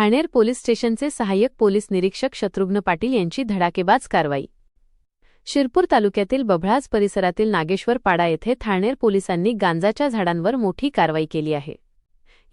Thalner police स्टेशनचे सहाय्यक police निरीक्षक शत्रुघ्न पाटील यांची धडाकेबाज कारवाई। शिरपूर तालुक्यातील बभळाज परिसरातील नागेश्वर पाडा येथे थाळनेर पोलिसांनी गांजाच्या झाडांवर मोठी कारवाई केली आहे।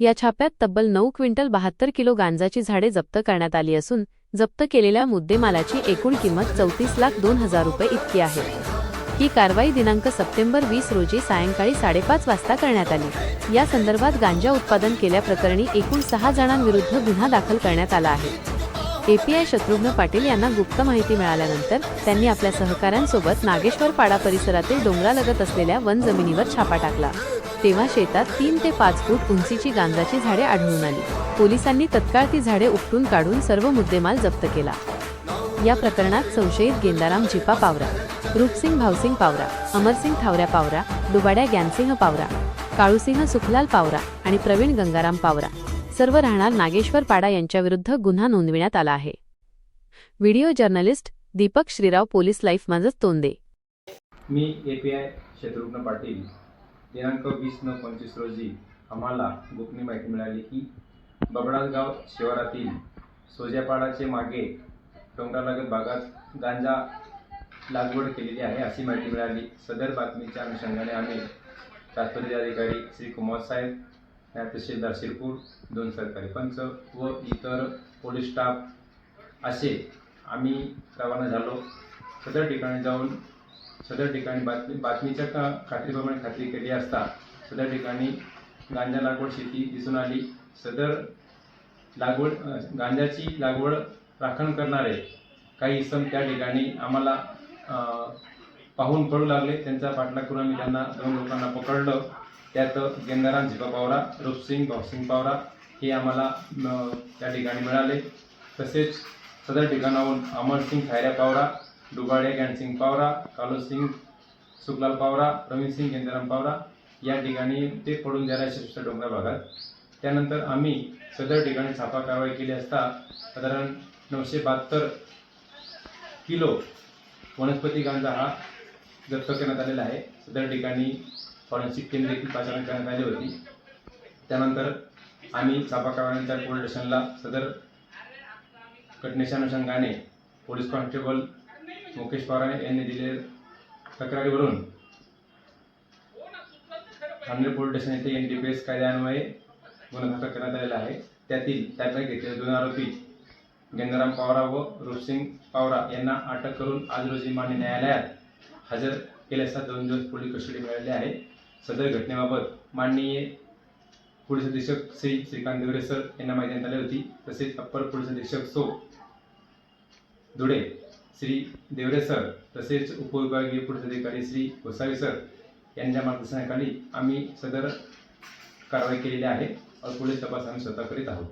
या छाप्यात तब्बल 9 क्विंटल 72 किलो गांजाची झाडे जप्त करण्यात आली असून जप्त केलेल्या मुद्देमालाची एकूण किंमत 34,02,000 रुपये इतकी आहे। ही कारवाई दिनांक सप्टेंबर 20 रोजी सायंकाळी 5:30 वाजता करण्यात आली। या संदर्भात गांजा उत्पादन केल्याप्रकरणी एकूण 6 जणांविरुद्ध गुन्हा दाखल करण्यात आला आहे। एपीआय शत्रुघ्न पाटील यांना गुप्त माहिती मिळाल्यानंतर त्यांनी आपल्या सहकाऱ्यांसोबत नागेश्वर पाडा परिसरातील डोंगरालगत असलेल्या वन जमिनीवर छापा टाकला। तेव्हा शेतात 3 ते 5 फूट उंचीची गांजाची झाडे आढळून आली। पोलिसांनी तत्काळ ती झाडे उपटून काढून सर्व मुद्देमाल जप्त केला। या प्रकरणात संशयित गेंदाराम झिपा पावरा, रूपसिंग भावसिंग पावरा, अमरसिंग थावऱ्या पावरा, दुबाड्या ज्ञानसिंह पावरा, काळूसिंह सुखलाल पावरा आणि प्रवीण गंगाराम पावरा सर्व राहणार नागेश्वर पाडा यांच्याविरुद्ध गुन्हा नोंदविण्यात आला आहे। Video journalist Deepak Shrirao, police life माझं तोंडे। मी एपीआय शत्रुघ्न पाटील। दिनांक 20/9/25 रोजी आम्हाला गोपनीय माहिती मिळाली की बबडाज गाव शिवारातील सोज्यापाडाचे मागे डोंगरालगत भागात गांजा लागवड केलेली आहे अशी माहिती मिळाली। सदर बातमीच्या अनुषंगाने आम्ही तात्पुरते अधिकारी श्री कुमार साहेब, नायब तहसीलदार शिरपूर, 2 सरकारी पंच व इतर पोलीस स्टाफ असे आम्ही रवाना झालो। सदर ठिकाणी जाऊन सदर ठिकाणी बातमीच्या खात्रीप्रमाणे खात्री केली असता सदर ठिकाणी गांजा लागवड शेती दिसून आली। सदर गांजाची लागवड राखण करणारे काही इसम त्या ठिकाणी आम्हाला पाहून पडू लागले। त्यांचा पाठलाग करून आम्ही त्यांना 2 लोकांना पकडलं। त्यात गेंदाराम झिपा पावरा, रूपसिंग भावसिंग पावरा हे आम्हाला त्या ठिकाणी मिळाले। तसेच सदर ठिकाणाहून अमरसिंग थावऱ्या पावरा, दुबाड्या ज्ञानसिंग पावरा, कालूसिंग सुखलाल पावरा, प्रवीणसिंग गेंदाराम पावरा या ठिकाणी ते पडून द्यायला शिष्ट डोंगरा भागात। त्यानंतर आम्ही सदर ठिकाणी छापा कारवाई केली असता साधारण 972 किलो वनस्पती गांजा हा जप्त करण्यात आलेला आहे। सदर ठिकाणी फॉरेन्सिक टीम देखील पाचारण करण्यात आली होती। त्यानंतर आम्ही छापा कारवाईच्या पोलीस स्टेशनला सदर घटनेच्या अनुषंगाने पोलीस कॉन्स्टेबल मुकेश पवार यांनी दिलेल्या तक्रारीवरून थाळनेर पोलीस स्टेशन येथे NDPS कायद्यान्वये गुन्हा दाखल करण्यात आलेला आहे। त्यातील ताब्यात घेतलेले 2 आरोपी गेंदाराम पावरा व रूपसिंग पावरा यांना अटक करून आज रोजी मान्य न्यायालयात हजर केले असता 2 दिवस पोलीस कस्टडी मिळाली आहे। सदर घटनेबाबत माननीय पोलीस अधीक्षक श्रीकांत देवरे सर यांना माहिती देण्यात आली होती। तसेच अप्पर पोलीस अधीक्षक सो धुळे श्री देवरे सर तसेच उपविभागीय पोलीस अधिकारी श्री गोसावी सर यांच्या मार्गदर्शनाखाली आम्ही सदर कारवाई केलेली आहे और पोलीस तपास आम्ही स्वतः करीत आहोत।